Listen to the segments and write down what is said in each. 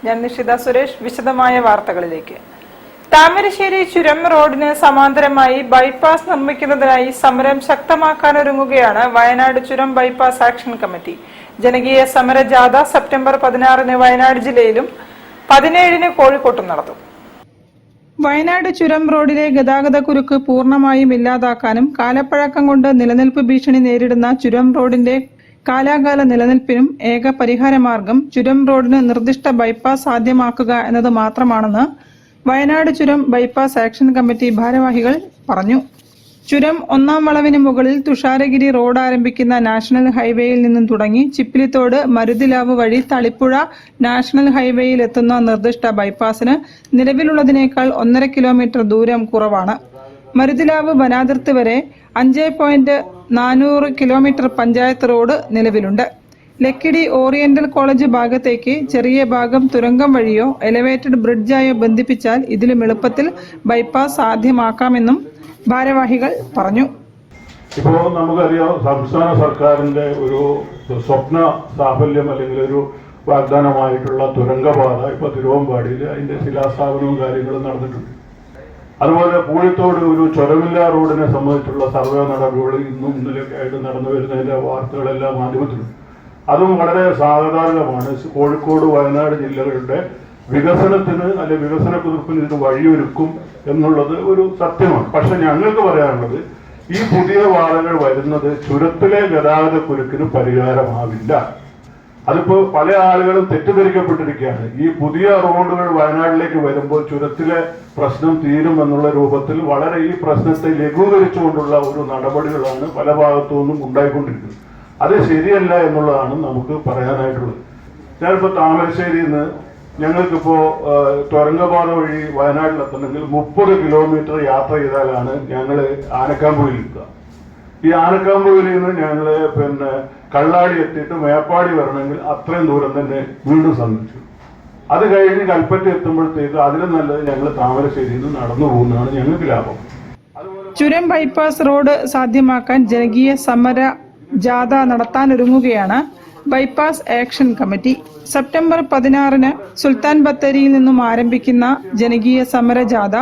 ഞാൻ നിഷിത സുരേഷ്. വിശദമായ വാർത്തകളിലേക്ക്. താമരശ്ശേരി ചുരം റോഡിന് സമാന്തരമായി ബൈപ്പാസ് നിർമ്മിക്കുന്നതിനായി സമരം ശക്തമാക്കാനൊരുങ്ങുകയാണ് വയനാട് ചുരം ബൈപ്പാസ് ആക്ഷൻ കമ്മിറ്റി. ജനകീയ സമര ജാഥ സെപ്റ്റംബർ 16-ന് വയനാട് ജില്ലയിലും 17-ന് കോഴിക്കോട്ടും നടത്തും. വയനാട് ചുരം റോഡിലെ ഗതാഗതക്കുരുക്ക് പൂർണ്ണമായും ഇല്ലാതാക്കാനും കാലപ്പഴക്കം കൊണ്ട് നിലനിൽപ്പ് ഭീഷണി നേരിടുന്ന ചുരം റോഡിന്റെ കാലാകാല നിലനിൽപ്പിനും ഏക പരിഹാരമാർഗം ചുരം റോഡിന് നിർദ്ദിഷ്ട ബൈപ്പാസ് സാധ്യമാക്കുക എന്നത് മാത്രമാണെന്ന് വയനാട് ചുരം ബൈപ്പാസ് ആക്ഷൻ കമ്മിറ്റി ഭാരവാഹികൾ പറഞ്ഞു. ചുരം 1-ാം വളവിന് മുകളിൽ തുഷാരഗിരി റോഡ് ആരംഭിക്കുന്ന നാഷണൽ ഹൈവേയിൽ നിന്നും തുടങ്ങി ചിപ്പിലിത്തോട് മരുതിലാവ് വഴി തളിപ്പുഴ നാഷണൽ ഹൈവേയിൽ എത്തുന്ന നിർദ്ദിഷ്ട ബൈപ്പാസിന് നിലവിലുള്ളതിനേക്കാൾ 1.5 കിലോമീറ്റർ ദൂരം കുറവാണ്. മരുതിലാവ് വനാതിർത്തി വരെ 5.400 കിലോമീറ്റർ പഞ്ചായത്ത് റോഡ് നിലവിലുണ്ട്. ലക്കിടി ഓറിയന്റൽ കോളേജ് ഭാഗത്തേക്ക് ചെറിയ ഭാഗം തുരങ്കം വഴിയോ എലിവേറ്റഡ് ബ്രിഡ്ജായോ ബന്ധിപ്പിച്ചാൽ ഇതിലും എളുപ്പത്തിൽ ബൈപ്പാസ് സാധ്യമാക്കാമെന്നും ഭാരവാഹികൾ പറഞ്ഞു. ഇപ്പോൾ നമുക്കറിയാം, സംസ്ഥാന സർക്കാരിന്റെ ഒരു സ്വപ്ന സാഫല്യം അല്ലെങ്കിൽ ഒരു വാഗ്ദാനമായിട്ടുള്ള തുരങ്കപാത ഇപ്പൊ തിരുവമ്പാടിയിൽ അതിന്റെ ശിലാസ്ഥാപനവും കാര്യങ്ങളും നടന്നിട്ടുണ്ട്. അതുപോലെ പൂഴിത്തോട് ഒരു ചുരമില്ല റോഡിനെ സംബന്ധിച്ചുള്ള സർവേ നടപടികൾ ഇന്നും ഇന്നലെയൊക്കെ ആയിട്ട് നടന്നു വരുന്നതിന്റെ വാർത്തകളെല്ലാം മാധ്യമത്തിലുണ്ട്. അതും വളരെ സാധാരണമാണ്. കോഴിക്കോട് വയനാട് ജില്ലകളുടെ വികസനത്തിന് അല്ലെ വികസന കുതിപ്പിന് ഇതിന് വഴിയൊരുക്കും എന്നുള്ളത് ഒരു സത്യമാണ്. പക്ഷെ ഞങ്ങൾക്ക് പറയാനുള്ളത്, ഈ പുതിയ പാതകൾ വരുന്നത് ചുരത്തിലെ ഗതാഗത കുരുക്കിന് പരിഹാരമാവില്ല. അതിപ്പോ പല ആളുകളും തെറ്റിദ്ധരിക്കപ്പെട്ടിരിക്കുകയാണ്. ഈ പുതിയ റോഡുകൾ വയനാട്ടിലേക്ക് വരുമ്പോൾ ചുരത്തിലെ പ്രശ്നം തീരും എന്നുള്ള രൂപത്തിൽ വളരെ ഈ പ്രശ്നത്തെ ലഘൂകരിച്ചുകൊണ്ടുള്ള ഒരു നടപടികളാണ് പല ഭാഗത്തു നിന്നും ഉണ്ടായിക്കൊണ്ടിരിക്കുന്നത്. അത് ശരിയല്ല എന്നുള്ളതാണ് നമുക്ക് പറയാനായിട്ടുള്ളത്. ഞാനിപ്പോ താമരശ്ശേരിയിൽ നിന്ന് ഞങ്ങൾക്കിപ്പോ തുരങ്കപാത വഴി വയനാട്ടിലെത്തണമെങ്കിൽ 30 കിലോമീറ്റർ യാത്ര ചെയ്താലാണ് ഞങ്ങൾ ആനക്കാമ്പുഴയിൽ എത്തുക. ഈ ആനക്കാമ്പുഴയിൽ നിന്ന് ഞങ്ങള് കള്ളാടി എത്തിയിട്ട് മേപ്പാടി വരണമെങ്കിൽ അത്രയും ദൂരം തന്നെ വീണ്ടും സന്ദർശിച്ചു. അത് കഴിഞ്ഞ് കൽപ്പറ്റ എത്തുമ്പോഴത്തേക്ക് അതിലും നല്ലത് ഞങ്ങൾ താമരശ്ശേരിയിൽ നിന്ന് നടന്നു പോകുന്നതാണ് ഞങ്ങൾക്ക് ലാഭം. ചുരം ബൈപ്പാസ് റോഡ് സാധ്യമാക്കാൻ ജനകീയ സമര ജാഥ നടത്താനൊരുങ്ങുകയാണ് ബൈപ്പാസ് ആക്ഷൻ കമ്മിറ്റി. സെപ്റ്റംബർ 16-ന് സുൽത്താൻ ബത്തേരിയിൽ നിന്നും ആരംഭിക്കുന്ന ജനകീയ സമര ജാഥ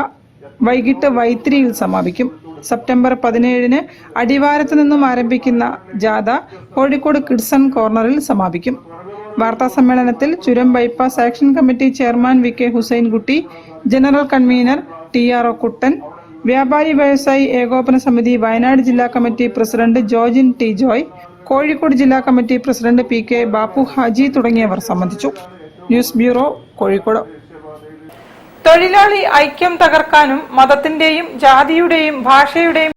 വൈകിട്ട് വൈത്തിരിയിൽ സമാപിക്കും. സെപ്റ്റംബർ 17-ന് അടിവാരത്ത് നിന്നും ആരംഭിക്കുന്ന ജാഥ കോഴിക്കോട് കിഡ്സൺ കോർണറിൽ സമാപിക്കും. വാർത്താ സമ്മേളനത്തിൽ ചുരം bypass action committee chairman VK Husainkutty, general convener TRO Kuttan, വ്യാപാരി വ്യവസായി ഏകോപന സമിതി വയനാട് ജില്ലാ committee president Georgin T. Joy, Kozhikode ജില്ലാ committee president PK Bappu Haji തുടങ്ങിയവർ സംബന്ധിച്ചു. News bureau, Kozhikode. തൊഴിലാളി ഐക്യം തകർക്കാനും മതത്തിന്റെയും ജാതിയുടെയും ഭാഷയുടെയും